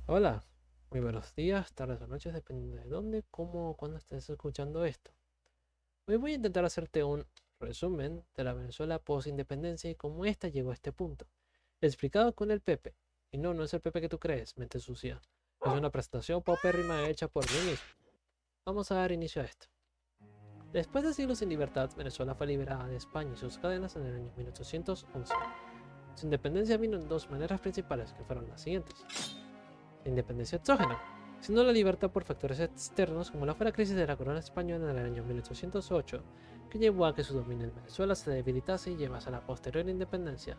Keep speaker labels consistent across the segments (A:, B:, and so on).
A: Hola, muy buenos días, tardes o noches, dependiendo de dónde, cómo o cuándo estés escuchando esto. Hoy voy a intentar hacerte un resumen de la Venezuela post-independencia y cómo ésta llegó a este punto, explicado con el Pepe. Y no, no es el Pepe que tú crees, mente sucia. Es una presentación popérrima hecha por mí mismo. Vamos a dar inicio a esto. Después de siglos sin libertad, Venezuela fue liberada de España y sus cadenas en el año 1811. Su independencia vino en dos maneras principales, que fueron las siguientes: independencia exógena, sino la libertad por factores externos como la fue la crisis de la corona española en el año 1808, que llevó a que su dominio en Venezuela se debilitase y llevase a la posterior independencia.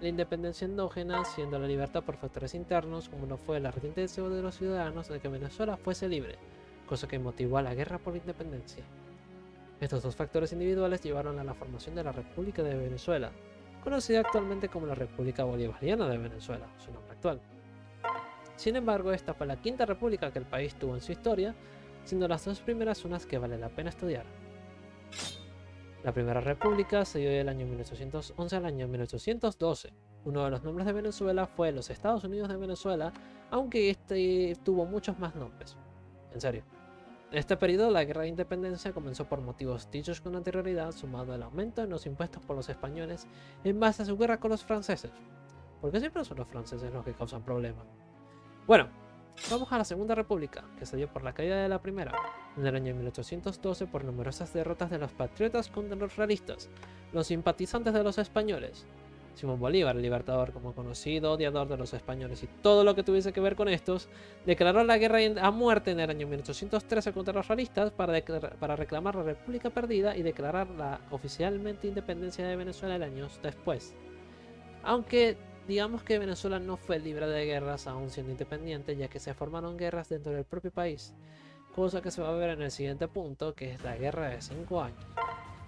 A: La independencia endógena siendo la libertad por factores internos, como lo fue la ardiente deseo de los ciudadanos de que Venezuela fuese libre, cosa que motivó a la guerra por la independencia. Estos dos factores individuales llevaron a la formación de la República de Venezuela, conocida actualmente como la República Bolivariana de Venezuela, su nombre actual. Sin embargo, esta fue la quinta república que el país tuvo en su historia, siendo las dos primeras unas que vale la pena estudiar. La primera república se dio del año 1811 al año 1812. Uno de los nombres de Venezuela fue los Estados Unidos de Venezuela, aunque este tuvo muchos más nombres. En serio. En este periodo, la guerra de independencia comenzó por motivos dichos con anterioridad, sumado al aumento en los impuestos por los españoles en base a su guerra con los franceses. Porque siempre son los franceses los que causan problemas. Bueno, vamos a la Segunda República, que se dio por la caída de la primera, en el año 1812 por numerosas derrotas de los patriotas contra los realistas, los simpatizantes de los españoles. Simón Bolívar, el libertador, como conocido odiador de los españoles y todo lo que tuviese que ver con estos, declaró la guerra a muerte en el año 1813 contra los realistas para reclamar la República perdida y declarar la oficialmente independencia de Venezuela años después. Aunque digamos que Venezuela no fue libre de guerras aún siendo independiente, ya que se formaron guerras dentro del propio país, cosa que se va a ver en el siguiente punto, que es la guerra de 5 años.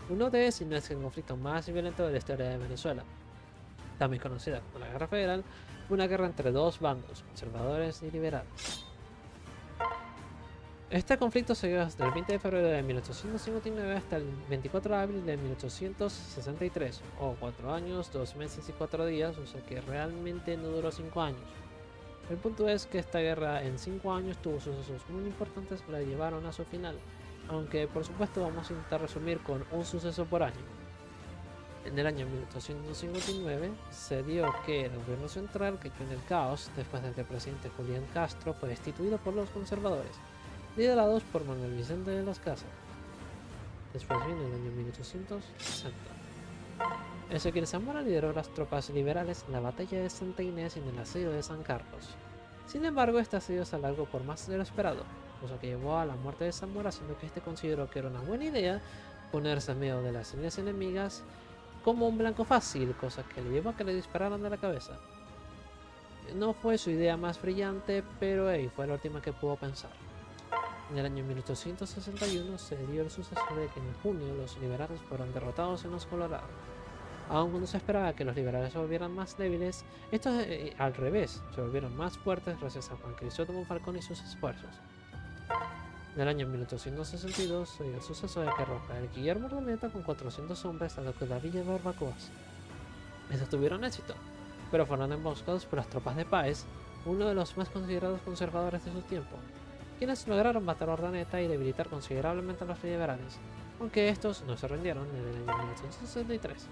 A: Uno de, si no es el conflicto más violento de la historia de Venezuela, también conocida como la Guerra Federal, fue una guerra entre dos bandos, conservadores y liberales. Este conflicto se dio desde el 20 de febrero de 1859 hasta el 24 de abril de 1863, o 4 años, 2 meses y 4 días, o sea que realmente no duró 5 años. El punto es que esta guerra en 5 años tuvo sucesos muy importantes que la llevaron a su final, aunque por supuesto vamos a intentar resumir con un suceso por año. En el año 1859 se dio que el gobierno central cayó en el caos después de que el presidente Julián Castro fue destituido por los conservadores, liderados por Manuel Vicente de las Casas. Después vino el año 1860. Ezequiel Zamora lideró las tropas liberales en la batalla de Santa Inés y en el asedio de San Carlos. Sin embargo, este asedio se alargó por más de lo esperado, cosa que llevó a la muerte de Zamora, siendo que este consideró que era una buena idea ponerse en medio de las líneas enemigas como un blanco fácil, cosa que le llevó a que le dispararan de la cabeza. No fue su idea más brillante, pero fue la última que pudo pensar. En el año 1861 se dio el suceso de que en junio los liberales fueron derrotados en los Colorados. Aun cuando se esperaba que los liberales se volvieran más débiles, estos al revés, se volvieron más fuertes gracias a Juan Crisóstomo Falcón y sus esfuerzos. En el año 1862 se dio el suceso de que Rafael Guillermo Urdaneta con 400 hombres atacó la villa de Barbacoas. Estos tuvieron éxito, pero fueron emboscados por las tropas de Páez, uno de los más considerados conservadores de su tiempo, quienes lograron matar a Urdaneta y debilitar considerablemente a los liberales, aunque estos no se rindieron en el año 1863.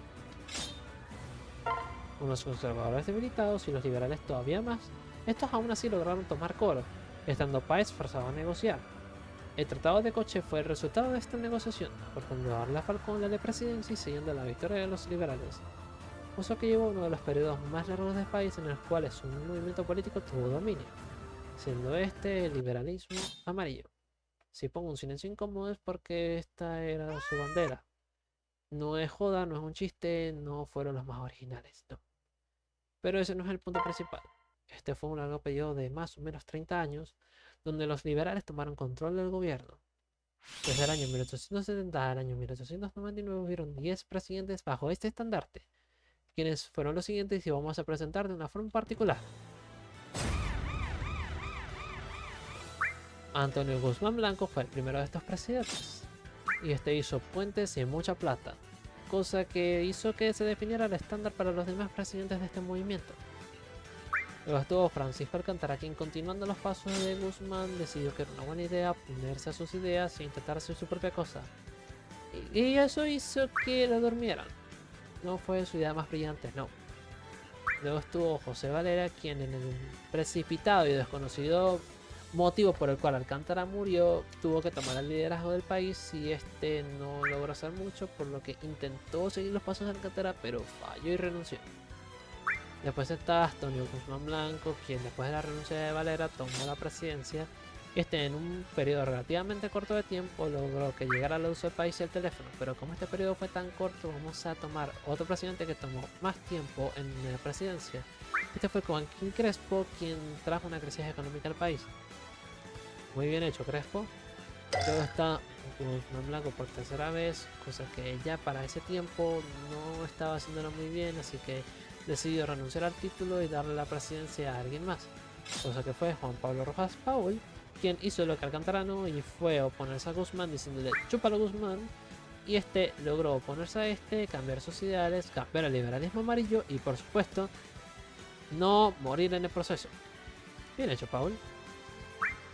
A: Con los conservadores debilitados y los liberales todavía más, estos aún así lograron tomar Coro, estando Páez forzado a negociar. El Tratado de Coche fue el resultado de esta negociación, por darle a Falcón la presidencia y sellando la victoria de los liberales, cosa que llevó a uno de los periodos más largos del país en los cuales un movimiento político tuvo dominio, siendo este el liberalismo amarillo. Si pongo un silencio incómodo es porque esta era su bandera. No es joda, no es un chiste, no fueron los más originales, no. Pero ese no es el punto principal. Este fue un largo periodo de más o menos 30 años, donde los liberales tomaron control del gobierno. Desde el año 1870 al año 1899 hubieron 10 presidentes bajo este estandarte, quienes fueron los siguientes y vamos a presentar de una forma particular. Antonio Guzmán Blanco fue el primero de estos presidentes, y este hizo puentes y mucha plata, cosa que hizo que se definiera el estándar para los demás presidentes de este movimiento. Luego estuvo Francisco Alcántara, quien continuando los pasos de Guzmán decidió que era una buena idea ponerse a sus ideas e intentar hacer su propia cosa. Y eso hizo que lo durmieran. No fue su idea más brillante, no. Luego estuvo José Valera, quien en el precipitado y desconocido motivo por el cual Alcántara murió, tuvo que tomar el liderazgo del país y este no logró hacer mucho, por lo que intentó seguir los pasos de Alcántara, pero falló y renunció. Después está Antonio Guzmán Blanco, quien después de la renuncia de Valera tomó la presidencia. En un periodo relativamente corto de tiempo logró que llegara al uso del país y el teléfono, pero como este periodo fue tan corto, vamos a tomar otro presidente que tomó más tiempo en la presidencia. Este fue Joaquín Crespo, quien trajo una crisis económica al país. Muy bien hecho, Crespo. Luego está Guzmán Blanco por tercera vez, cosa que ya para ese tiempo no estaba haciéndolo muy bien, así que decidió renunciar al título y darle la presidencia a alguien más, cosa que fue Juan Pablo Rojas Paul, quien hizo lo que Alcántara no y fue a oponerse a Guzmán diciéndole chúpalo Guzmán, y este logró oponerse a este, cambiar sus ideales, cambiar el liberalismo amarillo y por supuesto no morir en el proceso. Bien hecho, Paul.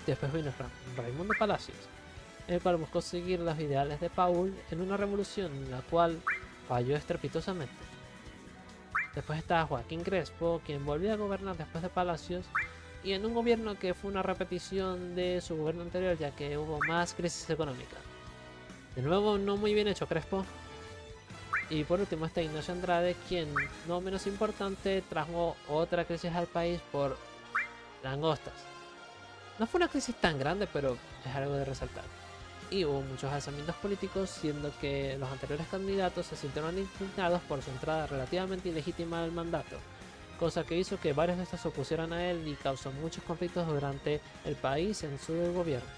A: Después vino Raimundo Palacios, el cual buscó seguir los ideales de Paul en una revolución en la cual falló estrepitosamente. Después está Joaquín Crespo, quien volvió a gobernar después de Palacios y en un gobierno que fue una repetición de su gobierno anterior, ya que hubo más crisis económica. De nuevo, no muy bien hecho, Crespo. Y por último está Ignacio Andrade, quien, no menos importante, trajo otra crisis al país por langostas. No fue una crisis tan grande, pero es algo de resaltar. Y hubo muchos alzamientos políticos, siendo que los anteriores candidatos se sintieron indignados por su entrada relativamente ilegítima al mandato, cosa que hizo que varios de estos se opusieran a él y causó muchos conflictos durante el país en su gobierno.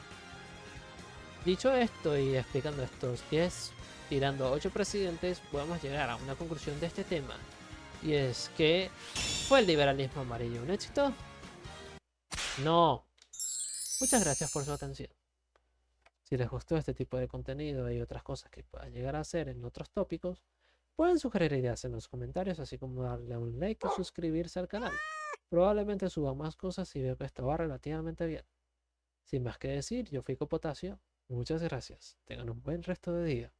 A: Dicho esto y explicando estos 10, tirando 8 presidentes, podemos llegar a una conclusión de este tema, y es que ¿fue el liberalismo amarillo un éxito? No. Muchas gracias por su atención. Si les gustó este tipo de contenido y otras cosas que pueda llegar a hacer en otros tópicos, pueden sugerir ideas en los comentarios, así como darle un like y suscribirse al canal. Probablemente suba más cosas si veo que esto va relativamente bien. Sin más que decir, yo fui Copotasio. Muchas gracias. Tengan un buen resto de día.